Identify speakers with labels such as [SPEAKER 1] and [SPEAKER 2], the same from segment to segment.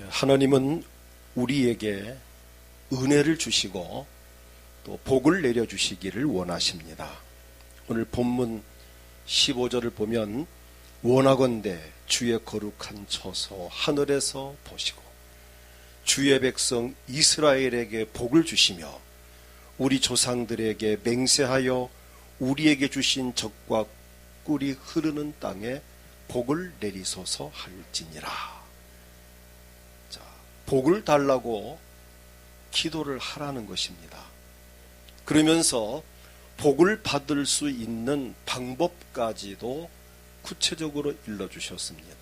[SPEAKER 1] 하나님은 우리에게 은혜를 주시고 또 복을 내려주시기를 원하십니다. 오늘 본문 15절을 보면 원하건대 주의 거룩한 처소 하늘에서 보시고 주의 백성 이스라엘에게 복을 주시며 우리 조상들에게 맹세하여 우리에게 주신 젖과 꿀이 흐르는 땅에 복을 내리소서 할지니라. 자, 복을 달라고 기도를 하라는 것입니다. 그러면서 복을 받을 수 있는 방법까지도 구체적으로 일러주셨습니다.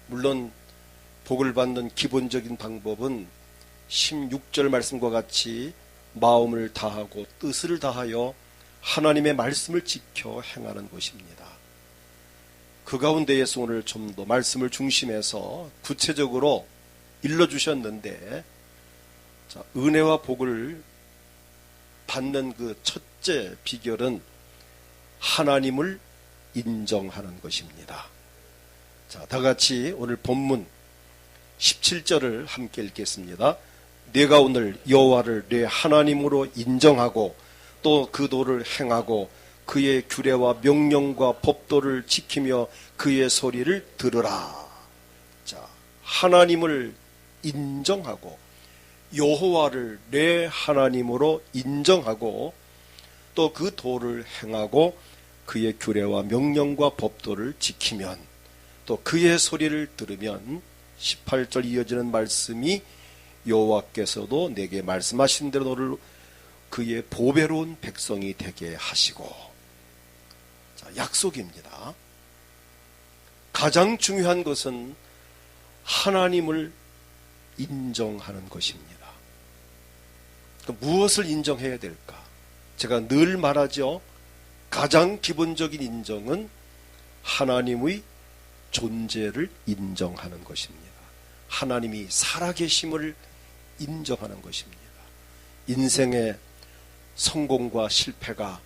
[SPEAKER 1] 물론 복을 받는 기본적인 방법은 16절 말씀과 같이 마음을 다하고 뜻을 다하여 하나님의 말씀을 지켜 행하는 것입니다. 그 가운데에서 오늘 좀 더 말씀을 중심해서 구체적으로 일러주셨는데, 자, 은혜와 복을 받는 그 첫째 비결은 하나님을 인정하는 것입니다. 자, 다 같이 오늘 본문 17절을 함께 읽겠습니다. 내가 오늘 여호와를 내 하나님으로 인정하고 또 그 도를 행하고 그의 규례와 명령과 법도를 지키며 그의 소리를 들으라. 자, 하나님을 인정하고 여호와를 내 하나님으로 인정하고 또 그 도를 행하고 그의 규례와 명령과 법도를 지키면 또 그의 소리를 들으면 18절 이어지는 말씀이 여호와께서도 내게 말씀하신 대로 너를 그의 보배로운 백성이 되게 하시고. 자, 약속입니다. 가장 중요한 것은 하나님을 인정하는 것입니다. 무엇을 인정해야 될까? 제가 늘 말하죠. 가장 기본적인 인정은 하나님의 존재를 인정하는 것입니다. 하나님이 살아계심을 인정하는 것입니다. 인생의 성공과 실패가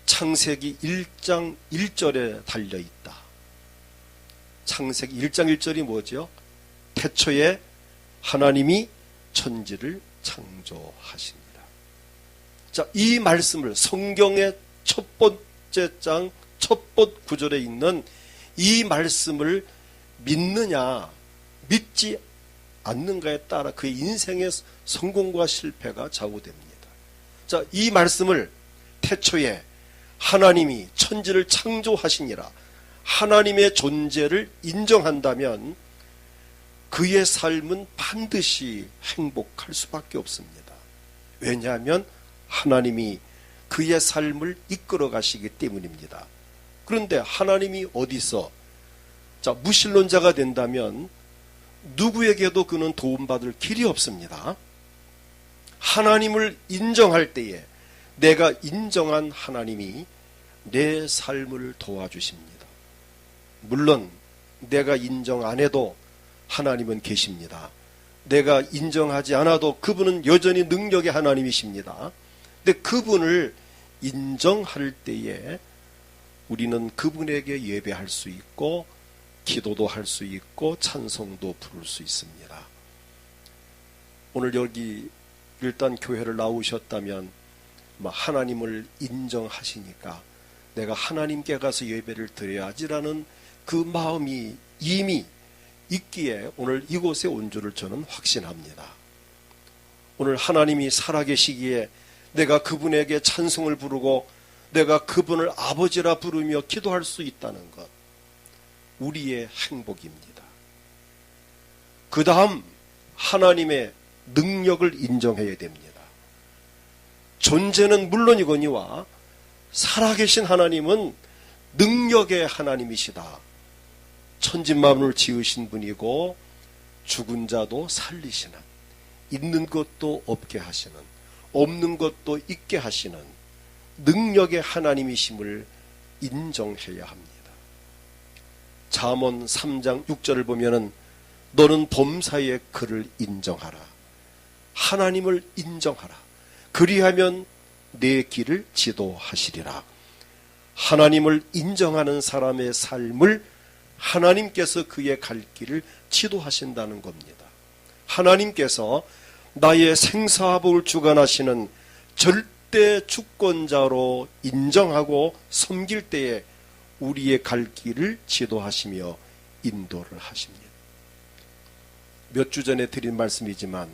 [SPEAKER 1] 창세기 1장 1절에 달려있다. 창세기 1장 1절이 뭐죠? 태초에 하나님이 천지를 창조하십니다. 자, 이 말씀을 성경의 첫 번째 장 첫 번 구절에 있는 이 말씀을 믿느냐 믿지 않는가에 따라 그의 인생의 성공과 실패가 좌우됩니다. 자, 이 말씀을 태초에 하나님이 천지를 창조하시니라 하나님의 존재를 인정한다면 그의 삶은 반드시 행복할 수밖에 없습니다. 왜냐하면 하나님이 그의 삶을 이끌어 가시기 때문입니다. 그런데 하나님이 어디서 무신론자가 된다면 누구에게도 그는 도움받을 길이 없습니다. 하나님을 인정할 때에 내가 인정한 하나님이 내 삶을 도와주십니다. 물론 내가 인정 안 해도 하나님은 계십니다. 내가 인정하지 않아도 그분은 여전히 능력의 하나님이십니다. 근데 그분을 인정할 때에 우리는 그분에게 예배할 수 있고 기도도 할 수 있고 찬송도 부를 수 있습니다. 오늘 여기 일단 교회를 나오셨다면 하나님을 인정하시니까 내가 하나님께 가서 예배를 드려야지라는 그 마음이 이미 있기에 오늘 이곳에 온 줄을 저는 확신합니다. 오늘 하나님이 살아계시기에 내가 그분에게 찬송을 부르고 내가 그분을 아버지라 부르며 기도할 수 있다는 것, 우리의 행복입니다. 그 다음 하나님의 능력을 인정해야 됩니다. 존재는 물론이거니와 살아계신 하나님은 능력의 하나님이시다. 천지만물을 지으신 분이고 죽은 자도 살리시는, 있는 것도 없게 하시는, 없는 것도 있게 하시는 능력의 하나님이심을 인정해야 합니다. 잠언 3장 6절을 보면은 너는 범사의 그를 인정하라. 하나님을 인정하라. 그리하면 내 길을 지도하시리라. 하나님을 인정하는 사람의 삶을 하나님께서 그의 갈 길을 지도하신다는 겁니다. 하나님께서 나의 생사복을 주관하시는 절대 주권자로 인정하고 섬길 때에 우리의 갈 길을 지도하시며 인도를 하십니다. 몇 주 전에 드린 말씀이지만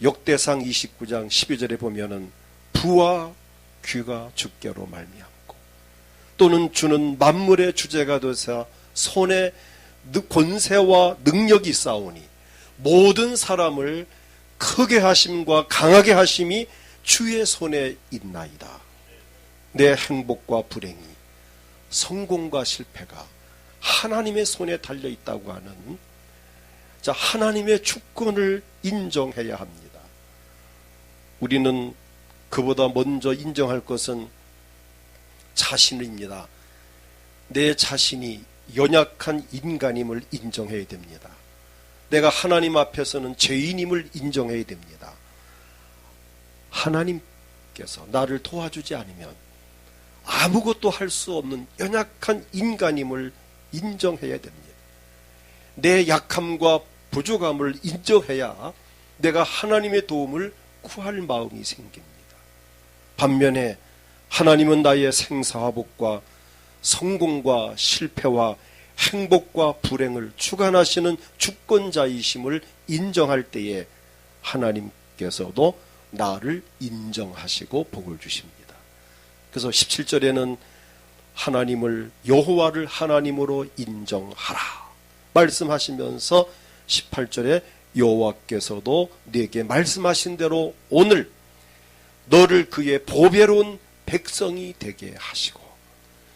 [SPEAKER 1] 역대상 29장 12절에 보면은 부와 귀가 주께로 말미암고 또는 주는 만물의 주제가 되사 손에 권세와 능력이 있사오니 모든 사람을 크게 하심과 강하게 하심이 주의 손에 있나이다. 내 행복과 불행이, 성공과 실패가 하나님의 손에 달려있다고 하는 하나님의 주권을 인정해야 합니다. 우리는 그보다 먼저 인정할 것은 자신입니다. 내 자신이 연약한 인간임을 인정해야 됩니다. 내가 하나님 앞에서는 죄인임을 인정해야 됩니다. 하나님께서 나를 도와주지 않으면 아무것도 할 수 없는 연약한 인간임을 인정해야 됩니다. 내 약함과 부족함을 인정해야 내가 하나님의 도움을 구할 마음이 생깁니다. 반면에 하나님은 나의 생사와 복과 성공과 실패와 행복과 불행을 주관하시는 주권자이심을 인정할 때에 하나님께서도 나를 인정하시고 복을 주십니다. 그래서 17절에는 하나님을 여호와를 하나님으로 인정하라 말씀하시면서 18절에 여호와께서도 내게 말씀하신 대로 오늘 너를 그의 보배로운 백성이 되게 하시고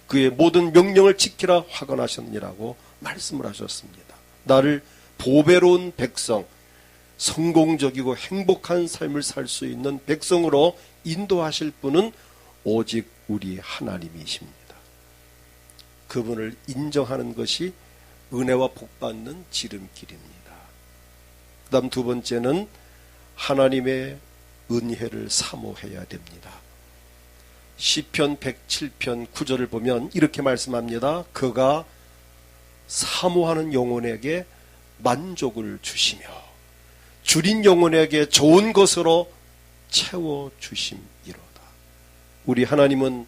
[SPEAKER 1] 그의 모든 명령을 지키라 확언하셨니라고 말씀을 하셨습니다. 나를 보배로운 백성, 성공적이고 행복한 삶을 살 수 있는 백성으로 인도하실 분은 오직 우리 하나님이십니다. 그분을 인정하는 것이 은혜와 복받는 지름길입니다. 그 다음 두 번째는 하나님의 은혜를 사모해야 됩니다. 시편 107편 9절을 보면 이렇게 말씀합니다. 그가 사모하는 영혼에게 만족을 주시며 줄인 영혼에게 좋은 것으로 채워주심이로다. 우리 하나님은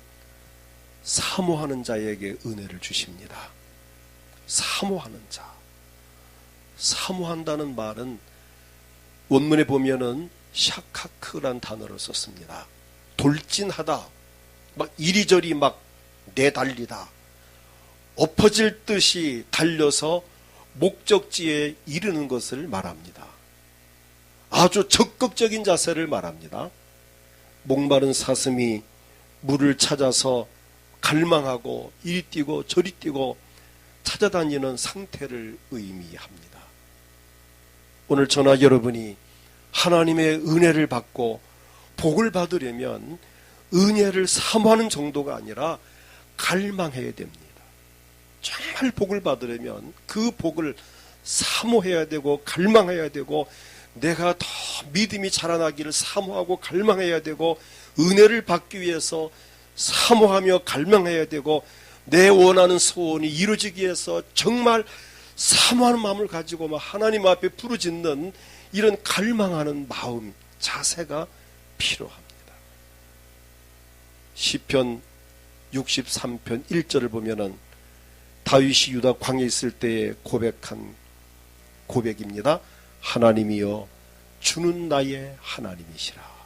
[SPEAKER 1] 사모하는 자에게 은혜를 주십니다. 사모하는 자. 사모한다는 말은 원문에 보면은 샤카크란 단어를 썼습니다. 돌진하다. 막 이리저리 막 내달리다. 엎어질 듯이 달려서 목적지에 이르는 것을 말합니다. 아주 적극적인 자세를 말합니다. 목마른 사슴이 물을 찾아서 갈망하고 이리 뛰고 저리 뛰고 찾아다니는 상태를 의미합니다. 오늘 저나 여러분이 하나님의 은혜를 받고 복을 받으려면 은혜를 사모하는 정도가 아니라 갈망해야 됩니다. 정말 복을 받으려면 그 복을 사모해야 되고 갈망해야 되고 내가 더 믿음이 자라나기를 사모하고 갈망해야 되고 은혜를 받기 위해서 사모하며 갈망해야 되고 내 원하는 소원이 이루어지기 위해서 정말 사모하는 마음을 가지고 막 하나님 앞에 부르짖는 이런 갈망하는 마음, 자세가 필요합니다. 시편 63편 1절을 보면은 다윗이 유다 광야에 있을 때에 고백한 고백입니다. 하나님이여 주는 나의 하나님이시라.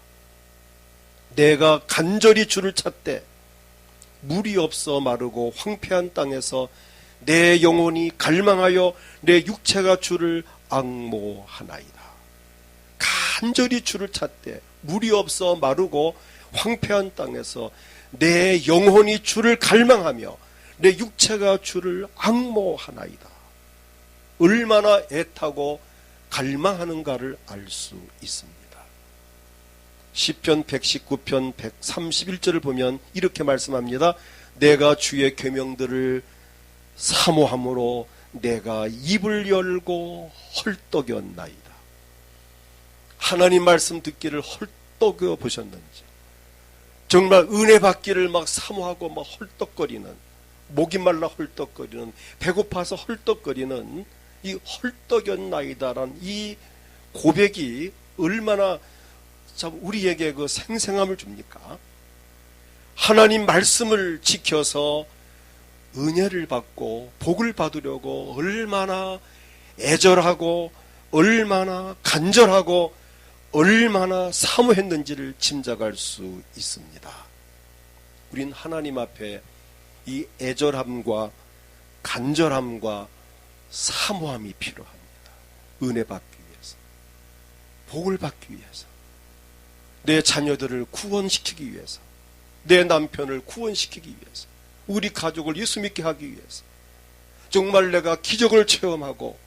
[SPEAKER 1] 내가 간절히 주를 찾되 물이 없어 마르고 황폐한 땅에서 내 영혼이 갈망하여 내 육체가 주를 앙모하나이다. 간절히 주를 찾되 물이 없어 마르고 황폐한 땅에서 내 영혼이 주를 갈망하며 내 육체가 주를 앙모하나이다. 얼마나 애타고 갈망하는가를 알 수 있습니다. 시편 119편 131절을 보면 이렇게 말씀합니다. 내가 주의 계명들을 사모함으로 내가 입을 열고 헐떡였나이다. 하나님 말씀 듣기를 헐떡여 보셨는지, 정말 은혜 받기를 막 사모하고 막 헐떡거리는, 목이 말라 헐떡거리는, 배고파서 헐떡거리는 이 헐떡였나이다라는 이 고백이 얼마나 참 우리에게 그 생생함을 줍니까? 하나님 말씀을 지켜서 은혜를 받고 복을 받으려고 얼마나 애절하고 얼마나 간절하고 얼마나 사모했는지를 짐작할 수 있습니다. 우린 하나님 앞에 이 애절함과 간절함과 사모함이 필요합니다. 은혜 받기 위해서, 복을 받기 위해서, 내 자녀들을 구원시키기 위해서, 내 남편을 구원시키기 위해서, 우리 가족을 예수 믿게 하기 위해서, 정말 내가 기적을 체험하고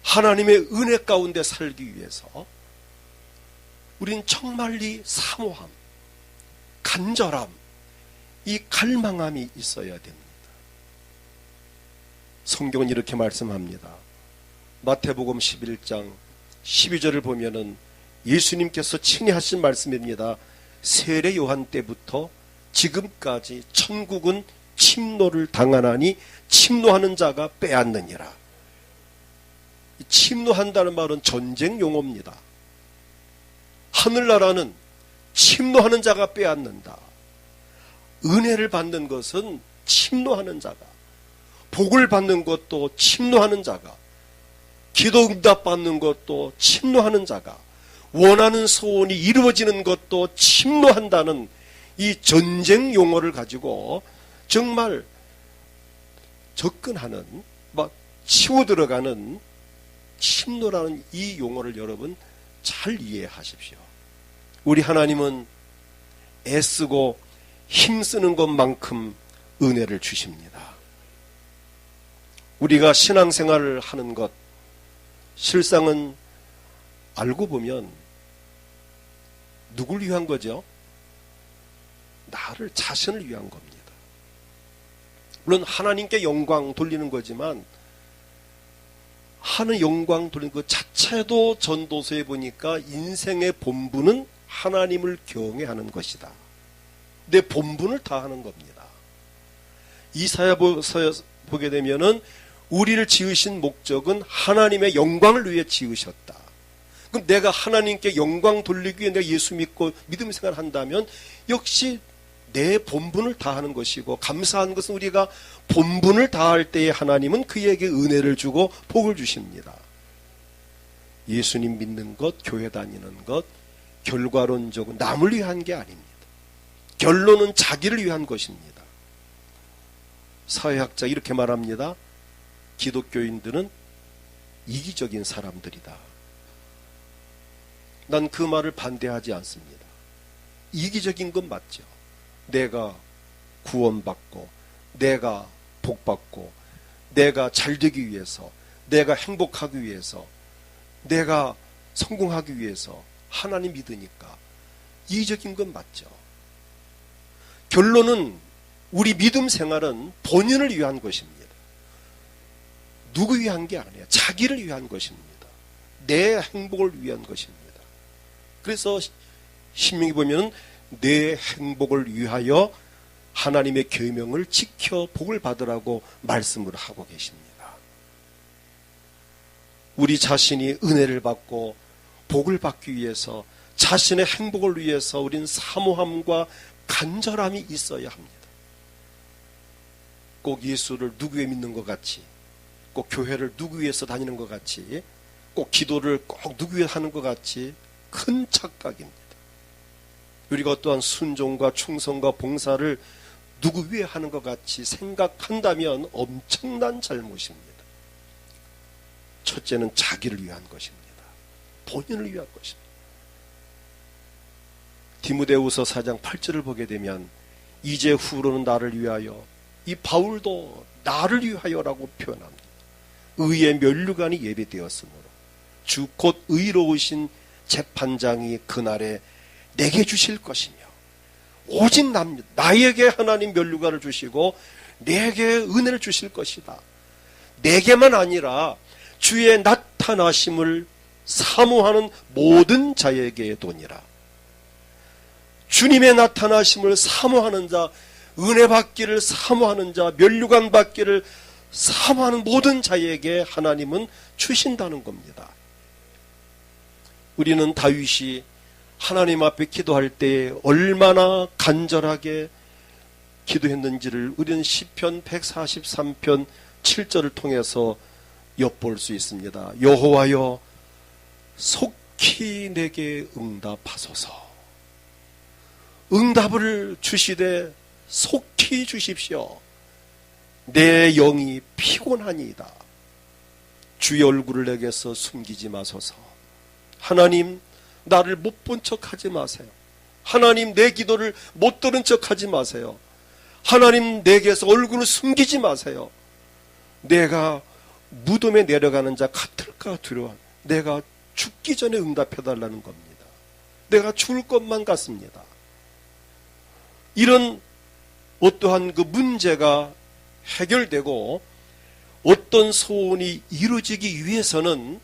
[SPEAKER 1] 하나님의 은혜 가운데 살기 위해서 우린 정말 이 사모함, 간절함, 이 갈망함이 있어야 됩니다. 성경은 이렇게 말씀합니다. 마태복음 11장 12절을 보면은 예수님께서 친히 하신 말씀입니다. 세례 요한 때부터 지금까지 천국은 침노를 당하나니 침노하는 자가 빼앗느니라. 침노한다는 말은 전쟁 용어입니다. 하늘나라는 침노하는 자가 빼앗는다. 은혜를 받는 것은 침노하는 자가, 복을 받는 것도 침노하는 자가, 기도 응답 받는 것도 침노하는 자가, 원하는 소원이 이루어지는 것도 침노한다는 이 전쟁 용어를 가지고 정말 접근하는, 막 치고 들어가는 침노라는 이 용어를 여러분 잘 이해하십시오. 우리 하나님은 애쓰고 힘쓰는 것만큼 은혜를 주십니다. 우리가 신앙생활을 하는 것, 실상은 알고 보면 누굴 위한 거죠? 나를 자신을 위한 겁니다. 물론 하나님께 영광 돌리는 거지만 하는 영광 돌리는 것 자체도 전도서에 보니까 인생의 본분은 하나님을 경외하는 것이다. 내 본분을 다하는 겁니다. 이사야서에 보게 되면은 우리를 지으신 목적은 하나님의 영광을 위해 지으셨다. 그럼 내가 하나님께 영광 돌리기 위해 내가 예수 믿고 믿음 생활을 한다면 역시 내 본분을 다하는 것이고, 감사한 것은 우리가 본분을 다할 때에 하나님은 그에게 은혜를 주고 복을 주십니다. 예수님 믿는 것, 교회 다니는 것, 결과론적으로 남을 위한 게 아닙니다. 결론은 자기를 위한 것입니다. 사회학자 이렇게 말합니다. 기독교인들은 이기적인 사람들이다. 난 그 말을 반대하지 않습니다. 이기적인 건 맞죠. 내가 구원받고, 내가 복받고, 내가 잘되기 위해서, 내가 행복하기 위해서, 내가 성공하기 위해서 하나님 믿으니까 이기적인 건 맞죠. 결론은 우리 믿음 생활은 본인을 위한 것입니다. 누구 위한 게 아니에요. 자기를 위한 것입니다. 내 행복을 위한 것입니다. 그래서 신명기 보면 내 행복을 위하여 하나님의 계명을 지켜 복을 받으라고 말씀을 하고 계십니다. 우리 자신이 은혜를 받고 복을 받기 위해서, 자신의 행복을 위해서 우린 사모함과 간절함이 있어야 합니다. 꼭 예수를 누구 위해 믿는 것 같이, 꼭 교회를 누구 위해서 다니는 것 같이, 꼭 기도를 꼭 누구 위해 하는 것 같이 큰 착각입니다. 우리가 또한 순종과 충성과 봉사를 누구 위해 하는 것 같이 생각한다면 엄청난 잘못입니다. 첫째는 자기를 위한 것입니다. 본인을 위한 것입니다. 디모데후서 4장 8절을 보게 되면 이제 후로는 나를 위하여, 이 바울도 나를 위하여라고 표현합니다. 의의 면류관이 예비되었으므로 주 곧 의로우신 재판장이 그날에 내게 주실 것이며, 오직 나에게 하나님 면류관을 주시고 내게 은혜를 주실 것이다. 내게만 아니라 주의 나타나심을 사모하는 모든 자에게 도니라. 주님의 나타나심을 사모하는 자, 은혜 받기를 사모하는 자, 면류관 받기를 사모하는 모든 자에게 하나님은 주신다는 겁니다. 우리는 다윗이 하나님 앞에 기도할 때 얼마나 간절하게 기도했는지를 우리는 시편 143편 7절을 통해서 엿볼 수 있습니다. 여호와여 속히 내게 응답하소서. 응답을 주시되 속히 주십시오. 내 영이 피곤하니이다. 주의 얼굴을 내게서 숨기지 마소서. 하나님, 나를 못 본 척하지 마세요. 하나님, 내 기도를 못 들은 척하지 마세요. 하나님, 내게서 얼굴을 숨기지 마세요. 내가 무덤에 내려가는 자 같을까 두려워. 내가 죽기 전에 응답해달라는 겁니다. 내가 죽을 것만 같습니다. 이런 어떠한 그 문제가 해결되고 어떤 소원이 이루어지기 위해서는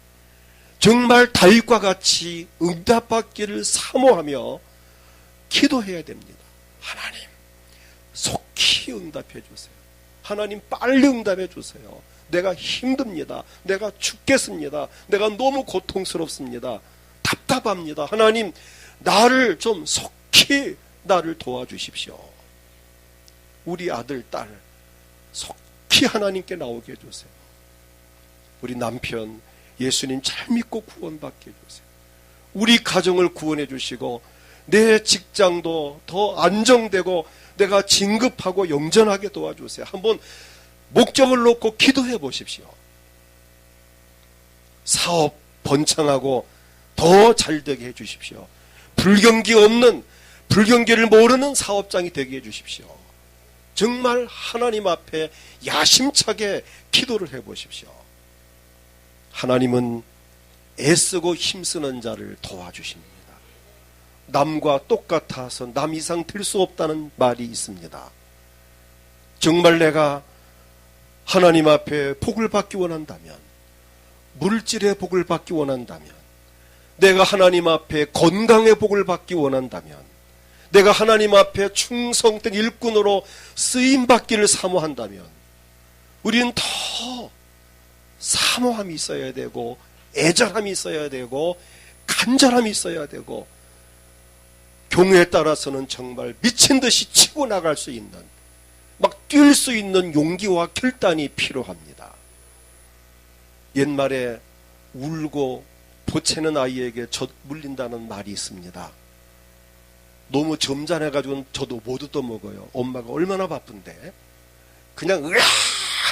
[SPEAKER 1] 정말 다윗과 같이 응답받기를 사모하며 기도해야 됩니다. 하나님, 속히 응답해 주세요. 하나님, 빨리 응답해 주세요. 내가 힘듭니다. 내가 죽겠습니다. 내가 너무 고통스럽습니다. 답답합니다. 하나님, 나를 좀 속히 나를 도와주십시오. 우리 아들, 딸 속히 하나님께 나오게 해주세요. 우리 남편 예수님 잘 믿고 구원받게 해주세요. 우리 가정을 구원해 주시고 내 직장도 더 안정되고 내가 진급하고 영전하게 도와주세요. 한번 목적을 놓고 기도해 보십시오. 사업 번창하고 더 잘되게 해 주십시오. 불경기 없는, 불경기를 모르는 사업장이 되게 해 주십시오. 정말 하나님 앞에 야심차게 기도를 해 보십시오. 하나님은 애쓰고 힘쓰는 자를 도와주십니다. 남과 똑같아서 남 이상 될 수 없다는 말이 있습니다. 정말 내가 하나님 앞에 복을 받기 원한다면, 물질의 복을 받기 원한다면, 내가 하나님 앞에 건강의 복을 받기 원한다면, 내가 하나님 앞에 충성된 일꾼으로 쓰임받기를 사모한다면 우리는 더 사모함이 있어야 되고 애절함이 있어야 되고 간절함이 있어야 되고 경우에 따라서는 정말 미친 듯이 치고 나갈 수 있는, 막 뛸 수 있는 용기와 결단이 필요합니다. 옛말에 울고 보채는 아이에게 젖 물린다는 말이 있습니다. 너무 점잖해가지고 저도 못 얻어먹어요. 엄마가 얼마나 바쁜데 그냥 으아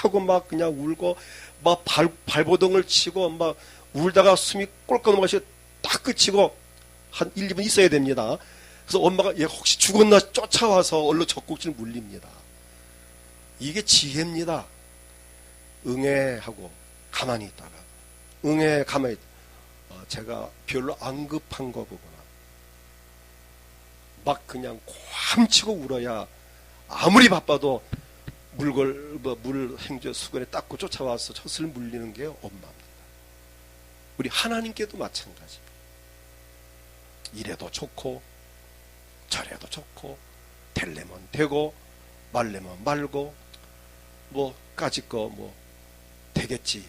[SPEAKER 1] 하고 막 그냥 울고 막 발버둥을 치고 막 울다가 숨이 꼴깍 넘어가시고 딱 그치고 한 1, 2분 있어야 됩니다. 그래서 엄마가 얘 혹시 죽었나 쫓아와서 얼른 젖꼭지를 물립니다. 이게 지혜입니다. 응애 하고 가만히 있다가 응애 가만히 제가 별로 안 급한 거 보구나. 막 그냥 쾅치고 울어야 아무리 바빠도 물 행주 수건에 닦고 쫓아와서 젖을 물리는 게 엄마입니다. 우리 하나님께도 마찬가지입니다. 이래도 좋고 저래도 좋고 되려면 되고 말려면 말고 뭐 까짓 거 뭐 되겠지.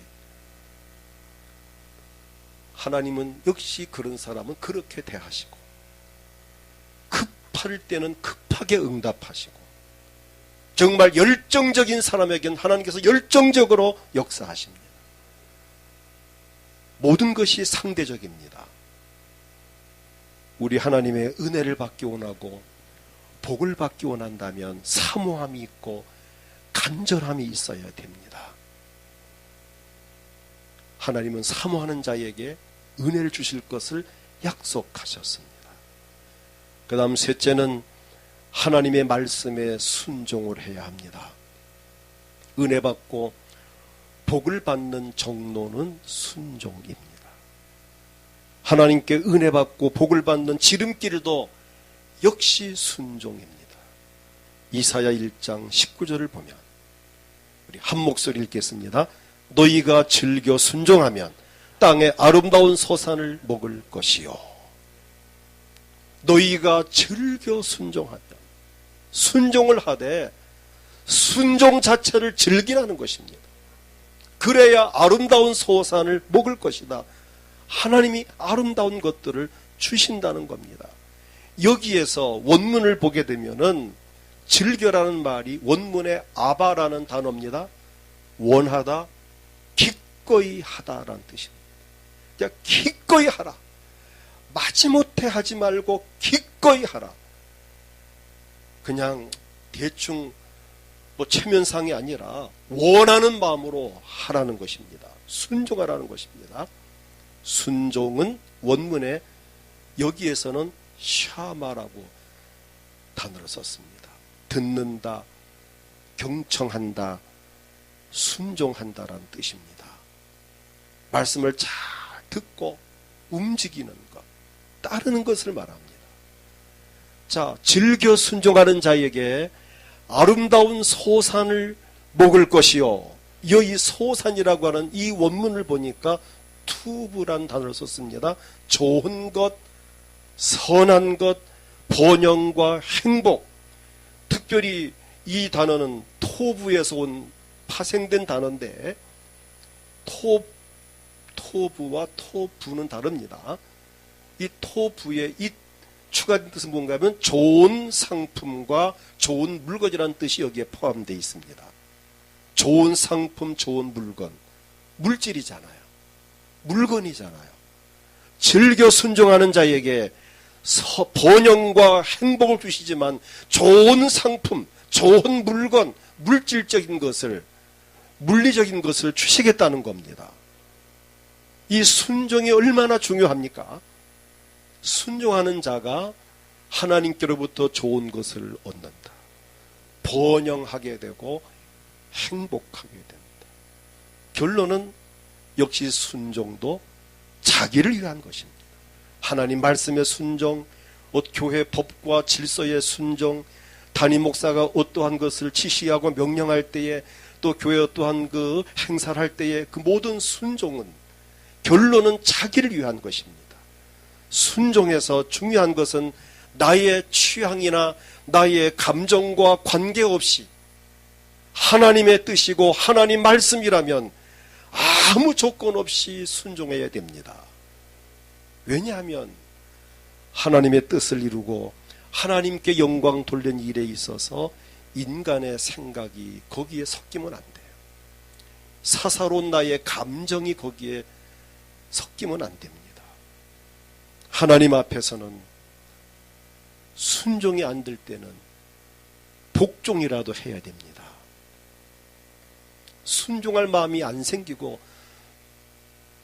[SPEAKER 1] 하나님은 역시 그런 사람은 그렇게 대하시고 급할 때는 급하게 응답하시고 정말 열정적인 사람에겐 하나님께서 열정적으로 역사하십니다. 모든 것이 상대적입니다. 우리 하나님의 은혜를 받기 원하고 복을 받기 원한다면 사모함이 있고 간절함이 있어야 됩니다. 하나님은 사모하는 자에게 은혜를 주실 것을 약속하셨습니다. 그 다음 셋째는 하나님의 말씀에 순종을 해야 합니다. 은혜 받고 복을 받는 정로는 순종입니다. 하나님께 은혜 받고 복을 받는 지름길도 역시 순종입니다. 이사야 1장 19절을 보면 우리 한 목소리 읽겠습니다. 너희가 즐겨 순종하면 땅의 아름다운 소산을 먹을 것이요. 너희가 즐겨 순종하면, 순종을 하되 순종 자체를 즐기라는 것입니다. 그래야 아름다운 소산을 먹을 것이다. 하나님이 아름다운 것들을 주신다는 겁니다. 여기에서 원문을 보게 되면은 즐겨라는 말이 원문의 아바라는 단어입니다. 원하다, 기꺼이 하다라는 뜻입니다. 그냥 기꺼이 하라. 마지못해 하지 말고 기꺼이 하라. 그냥 대충 체면상이 아니라 원하는 마음으로 하라는 것입니다. 순종하라는 것입니다. 순종은 원문에 여기에서는 샤마라고 단어를 썼습니다. 듣는다, 경청한다, 순종한다라는 뜻입니다. 말씀을 잘 듣고 움직이는 것, 따르는 것을 말합니다. 자, 즐겨 순종하는 자에게 아름다운 소산을 먹을 것이요. 이 소산이라고 하는 이 원문을 보니까 투브란 단어를 썼습니다. 좋은 것, 선한 것, 번영과 행복. 특별히 이 단어는 토부에서 온 파생된 단어인데 토부와 토부는 다릅니다. 이 토부의 이 추가된 뜻은 뭔가 하면 좋은 상품과 좋은 물건이라는 뜻이 여기에 포함되어 있습니다. 좋은 상품, 좋은 물건. 물질이잖아요. 물건이잖아요. 즐겨 순종하는 자에게 번영과 행복을 주시지만 좋은 상품, 좋은 물건, 물질적인 것을, 물리적인 것을 주시겠다는 겁니다. 이 순종이 얼마나 중요합니까? 순종하는 자가 하나님께로부터 좋은 것을 얻는다. 번영하게 되고 행복하게 됩니다. 결론은 역시 순종도 자기를 위한 것입니다. 하나님 말씀의 순종, 교회 법과 질서의 순종, 담임 목사가 어떠한 것을 지시하고 명령할 때에 또 교회 어떠한 그 행사를 할 때에 그 모든 순종은 결론은 자기를 위한 것입니다. 순종에서 중요한 것은 나의 취향이나 나의 감정과 관계없이 하나님의 뜻이고 하나님 말씀이라면 아무 조건 없이 순종해야 됩니다. 왜냐하면 하나님의 뜻을 이루고 하나님께 영광 돌리는 일에 있어서 인간의 생각이 거기에 섞이면 안 돼요. 사사로운 나의 감정이 거기에 섞이면 안 됩니다. 하나님 앞에서는 순종이 안 될 때는 복종이라도 해야 됩니다. 순종할 마음이 안 생기고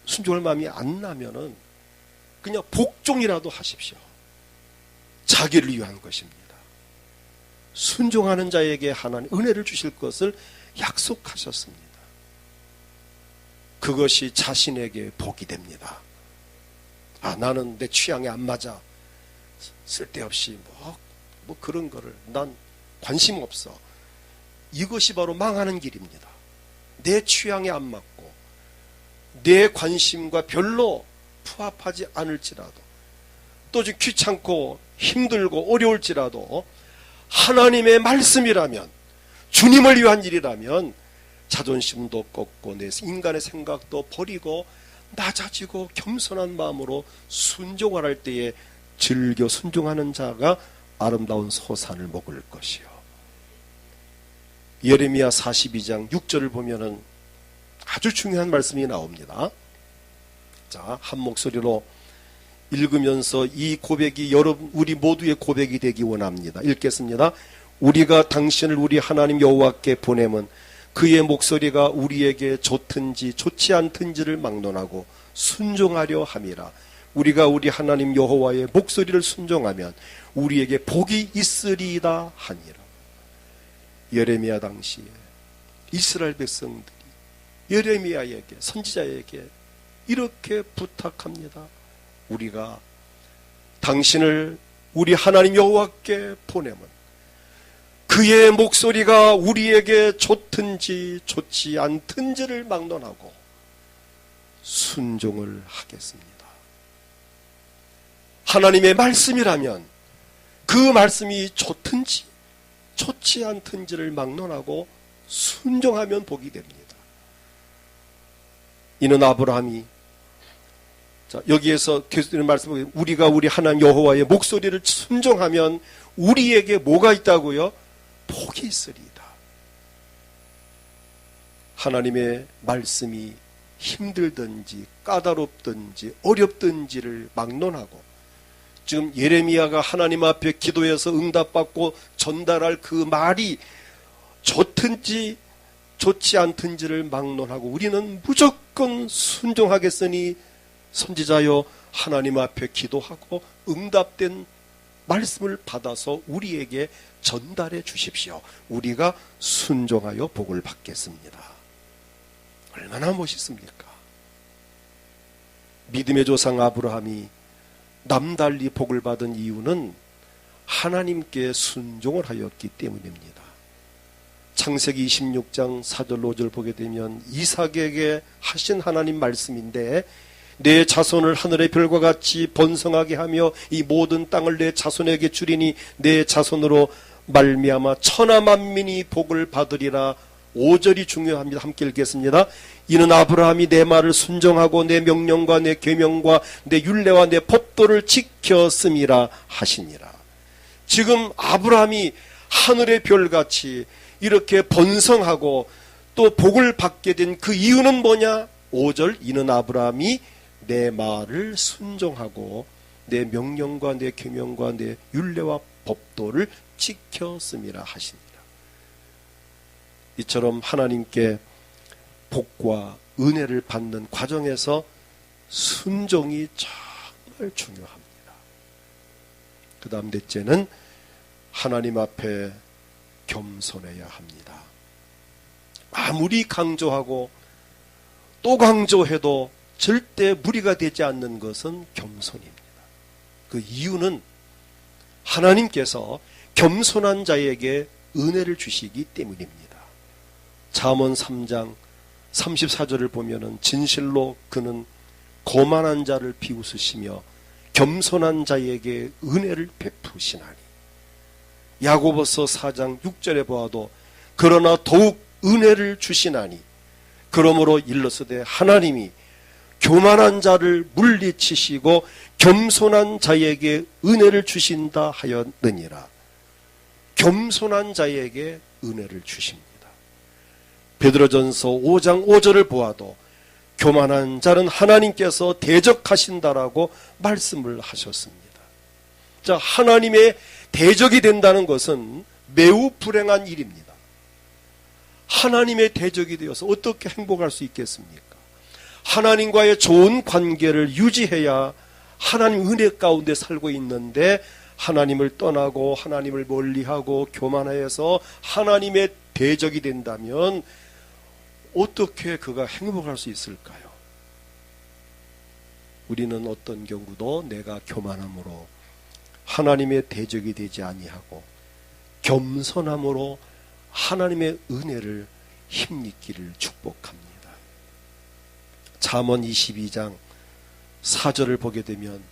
[SPEAKER 1] 순종할 마음이 안 나면은 그냥 복종이라도 하십시오. 자기를 위한 것입니다. 순종하는 자에게 하나님 은혜를 주실 것을 약속하셨습니다. 그것이 자신에게 복이 됩니다. 나는 내 취향에 안 맞아. 쓸데없이 뭐 그런 거를 난 관심 없어. 이것이 바로 망하는 길입니다. 내 취향에 안 맞고 내 관심과 별로 부합하지 않을지라도 또 좀 귀찮고 힘들고 어려울지라도 하나님의 말씀이라면 주님을 위한 일이라면 자존심도 꺾고 내 인간의 생각도 버리고 낮아지고 겸손한 마음으로 순종할 때에 즐겨 순종하는 자가 아름다운 소산을 먹을 것이요. 예레미야 42장 6절을 보면은 아주 중요한 말씀이 나옵니다. 자, 한 목소리로 읽으면서 이 고백이 여러분 우리 모두의 고백이 되기 원합니다. 읽겠습니다. 우리가 당신을 우리 하나님 여호와께 보내면 그의 목소리가 우리에게 좋든지 좋지 않든지를 막론하고 순종하려 함이라. 우리가 우리 하나님 여호와의 목소리를 순종하면 우리에게 복이 있으리이다 하니라. 예레미야 당시에 이스라엘 백성들이 예레미야에게 선지자에게 이렇게 부탁합니다. 우리가 당신을 우리 하나님 여호와께 보내면 그의 목소리가 우리에게 좋든지 좋지 않든지를 막론하고 순종을 하겠습니다. 하나님의 말씀이라면 그 말씀이 좋든지 좋지 않든지를 막론하고 순종하면 복이 됩니다. 이는 아브라함이 자, 여기에서 계속되는 말씀은 우리가 우리 하나님 여호와의 목소리를 순종하면 우리에게 뭐가 있다고요? 복이 있으리이다. 하나님의 말씀이 힘들든지 까다롭든지 어렵든지를 막론하고, 지금 예레미야가 하나님 앞에 기도해서 응답받고 전달할 그 말이 좋든지 좋지 않든지를 막론하고 우리는 무조건 순종하겠으니 선지자여 하나님 앞에 기도하고 응답된 말씀을 받아서 우리에게 전달해 주십시오. 우리가 순종하여 복을 받겠습니다. 얼마나 멋있습니까? 믿음의 조상 아브라함이 남달리 복을 받은 이유는 하나님께 순종을 하였기 때문입니다. 창세기 26장 4절 5절 보게 되면 이삭에게 하신 하나님 말씀인데, 내 자손을 하늘의 별과 같이 번성하게 하며 이 모든 땅을 내 자손에게 주리니 내 자손으로 말미암아 천하 만민이 복을 받으리라. 5절이 중요합니다. 함께 읽겠습니다. 이는 아브라함이 내 말을 순종하고 내 명령과 내 계명과 내 율례와 내 법도를 지켰음이라 하시니라. 지금 아브라함이 하늘의 별같이 이렇게 번성하고 또 복을 받게 된 그 이유는 뭐냐? 5절, 이는 아브라함이 내 말을 순종하고 내 명령과 내 계명과 내 율례와 법도를 지켰음이라 하시니라. 이처럼 하나님께 복과 은혜를 받는 과정에서 순종이 정말 중요합니다. 그 다음 넷째는 하나님 앞에 겸손해야 합니다. 아무리 강조하고 또 강조해도 절대 무리가 되지 않는 것은 겸손입니다. 그 이유는 하나님께서 겸손한 자에게 은혜를 주시기 때문입니다. 잠언 3장 34절을 보면은 진실로 그는 거만한 자를 비웃으시며 겸손한 자에게 은혜를 베푸시나니. 야고보서 4장 6절에 보아도 그러나 더욱 은혜를 주시나니, 그러므로 일러서되 하나님이 교만한 자를 물리치시고 겸손한 자에게 은혜를 주신다 하였느니라. 겸손한 자에게 은혜를 주십니다. 베드로전서 5장 5절을 보아도 교만한 자는 하나님께서 대적하신다라고 말씀을 하셨습니다. 자, 하나님의 대적이 된다는 것은 매우 불행한 일입니다. 하나님의 대적이 되어서 어떻게 행복할 수 있겠습니까? 하나님과의 좋은 관계를 유지해야 하나님 은혜 가운데 살고 있는데, 하나님을 떠나고 하나님을 멀리하고 교만해서 하나님의 대적이 된다면 어떻게 그가 행복할 수 있을까요? 우리는 어떤 경우도 내가 교만함으로 하나님의 대적이 되지 아니하고 겸손함으로 하나님의 은혜를 힘입기를 축복합니다. 잠언 22장 4절을 보게 되면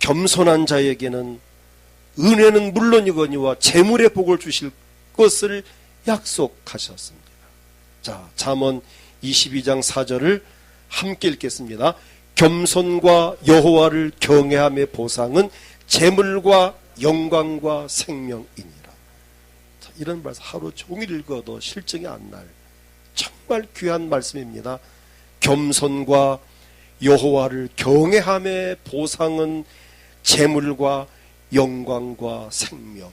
[SPEAKER 1] 겸손한 자에게는 은혜는 물론이거니와 재물의 복을 주실 것을 약속하셨습니다. 자, 잠언 22장 4절을 함께 읽겠습니다. 겸손과 여호와를 경외함의 보상은 재물과 영광과 생명이니라. 자, 이런 말씀 하루 종일 읽어도 실증이 안 날 정말 귀한 말씀입니다. 겸손과 여호와를 경외함의 보상은 재물과 영광과 생명이니라.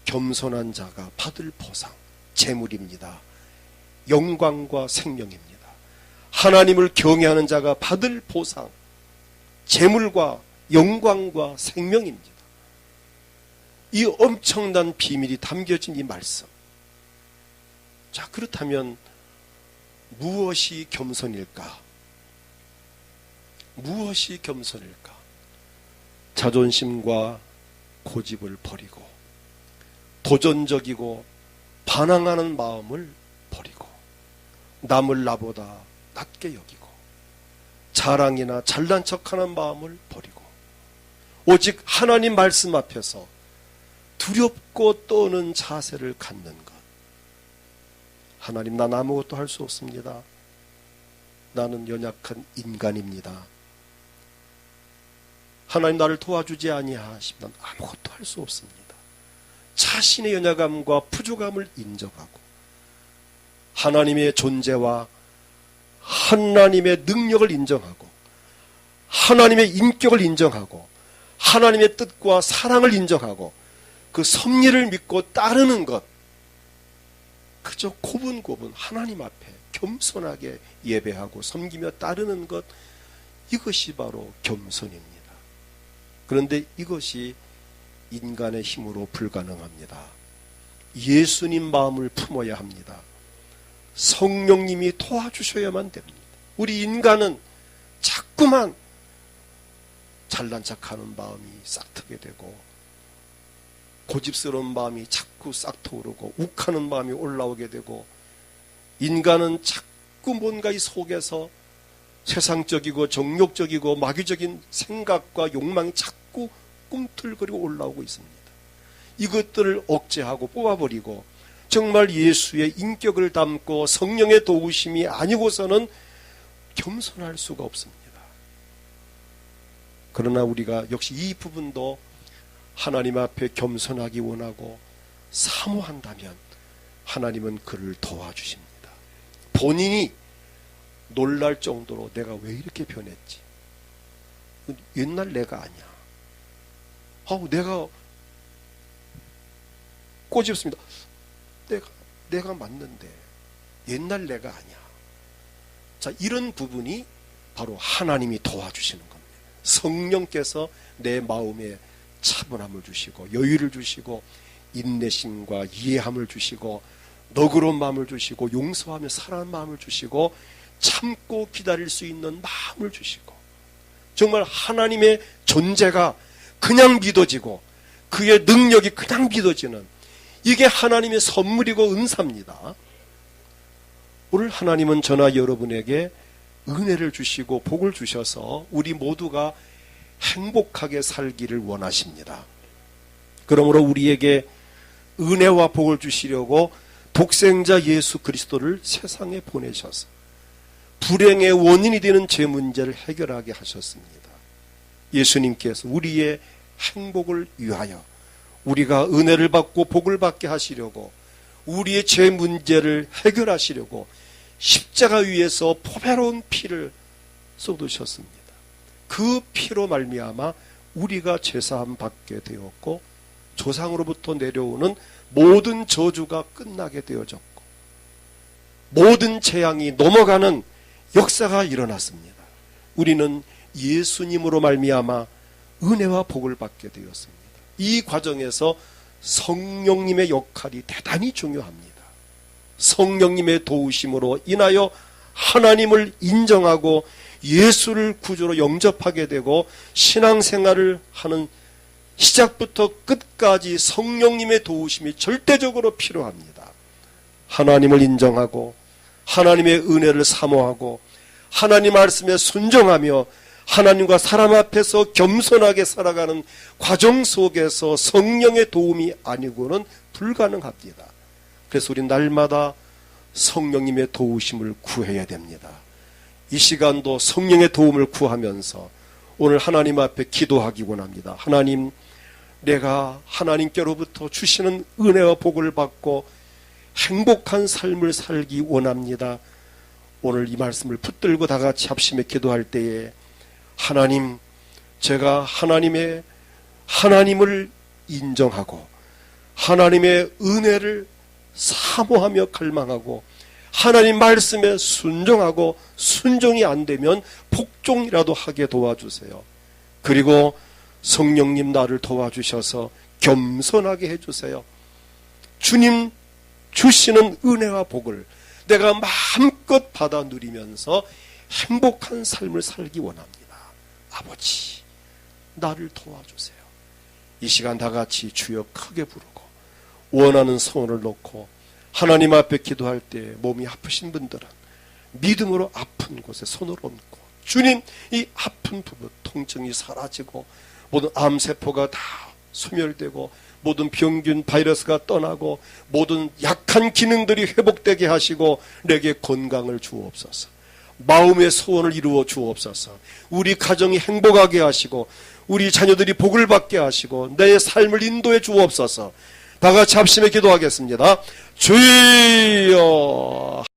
[SPEAKER 1] 겸손한 자가 받을 보상, 재물입니다. 영광과 생명입니다. 하나님을 경외하는 자가 받을 보상, 재물과 영광과 생명입니다. 이 엄청난 비밀이 담겨진 이 말씀. 자, 그렇다면 무엇이 겸손일까? 무엇이 겸손일까? 자존심과 고집을 버리고 도전적이고 반항하는 마음을 버리고 남을 나보다 낮게 여기고 자랑이나 잘난 척하는 마음을 버리고 오직 하나님 말씀 앞에서 두렵고 떠는 자세를 갖는 것. 하나님, 난 아무것도 할 수 없습니다. 나는 연약한 인간입니다. 하나님 나를 도와주지 아니하시면 아무것도 할 수 없습니다. 자신의 연약함과 부족함을 인정하고 하나님의 존재와 하나님의 능력을 인정하고 하나님의 인격을 인정하고 하나님의 뜻과 사랑을 인정하고 그 섭리를 믿고 따르는 것, 그저 고분고분 하나님 앞에 겸손하게 예배하고 섬기며 따르는 것, 이것이 바로 겸손입니다. 그런데 이것이 인간의 힘으로 불가능합니다. 예수님 마음을 품어야 합니다. 성령님이 도와주셔야만 됩니다. 우리 인간은 자꾸만 잘난 척하는 마음이 싹트게 되고 고집스러운 마음이 자꾸 싹트오르고 욱하는 마음이 올라오게 되고 인간은 자꾸 뭔가 이 속에서 세상적이고 정욕적이고 마귀적인 생각과 욕망이 자꾸 꿈틀거리고 올라오고 있습니다. 이것들을 억제하고 뽑아버리고 정말 예수의 인격을 담고 성령의 도우심이 아니고서는 겸손할 수가 없습니다. 그러나 우리가 역시 이 부분도 하나님 앞에 겸손하기 원하고 사모한다면 하나님은 그를 도와주십니다. 본인이 놀랄 정도로 내가 왜 이렇게 변했지? 옛날 내가 아니야. 내가 꼬집습니다. 내가 맞는데 옛날 내가 아니야. 자, 이런 부분이 바로 하나님이 도와주시는 겁니다. 성령께서 내 마음에 차분함을 주시고 여유를 주시고 인내심과 이해함을 주시고 너그러운 마음을 주시고 용서하며 사랑하는 마음을 주시고 참고 기다릴 수 있는 마음을 주시고 정말 하나님의 존재가 그냥 믿어지고 그의 능력이 그냥 믿어지는, 이게 하나님의 선물이고 은사입니다. 오늘 하나님은 저나 여러분에게 은혜를 주시고 복을 주셔서 우리 모두가 행복하게 살기를 원하십니다. 그러므로 우리에게 은혜와 복을 주시려고 독생자 예수 그리스도를 세상에 보내셔서 불행의 원인이 되는 죄 문제를 해결하게 하셨습니다. 예수님께서 우리의 행복을 위하여 우리가 은혜를 받고 복을 받게 하시려고 우리의 죄 문제를 해결하시려고 십자가 위에서 보배로운 피를 쏟으셨습니다. 그 피로 말미암아 우리가 죄사함 받게 되었고 조상으로부터 내려오는 모든 저주가 끝나게 되어졌고 모든 재앙이 넘어가는 역사가 일어났습니다. 우리는 예수님으로 말미암아 은혜와 복을 받게 되었습니다. 이 과정에서 성령님의 역할이 대단히 중요합니다. 성령님의 도우심으로 인하여 하나님을 인정하고 예수를 구주로 영접하게 되고 신앙생활을 하는 시작부터 끝까지 성령님의 도우심이 절대적으로 필요합니다. 하나님을 인정하고 하나님의 은혜를 사모하고 하나님 말씀에 순종하며 하나님과 사람 앞에서 겸손하게 살아가는 과정 속에서 성령의 도움이 아니고는 불가능합니다. 그래서 우리 날마다 성령님의 도우심을 구해야 됩니다. 이 시간도 성령의 도움을 구하면서 오늘 하나님 앞에 기도하기 원합니다. 하나님, 내가 하나님께로부터 주시는 은혜와 복을 받고 행복한 삶을 살기 원합니다. 오늘 이 말씀을 붙들고 다 같이 합심해 기도할 때에 하나님, 제가 하나님을 인정하고 하나님의 은혜를 사모하며 갈망하고 하나님 말씀에 순종하고 순종이 안 되면 복종이라도 하게 도와주세요. 그리고 성령님 나를 도와주셔서 겸손하게 해주세요. 주님 주시는 은혜와 복을 내가 마음껏 받아 누리면서 행복한 삶을 살기 원합니다. 아버지, 나를 도와주세요. 이 시간 다 같이 주여 크게 부르고 원하는 소원을 놓고 하나님 앞에 기도할 때 몸이 아프신 분들은 믿음으로 아픈 곳에 손을 얹고 주님, 이 아픈 부분 통증이 사라지고 모든 암세포가 다 소멸되고 모든 병균 바이러스가 떠나고 모든 약한 기능들이 회복되게 하시고 내게 건강을 주옵소서. 마음의 소원을 이루어 주옵소서. 우리 가정이 행복하게 하시고 우리 자녀들이 복을 받게 하시고 내 삶을 인도해 주옵소서. 다 같이 합심해 기도하겠습니다. 주여.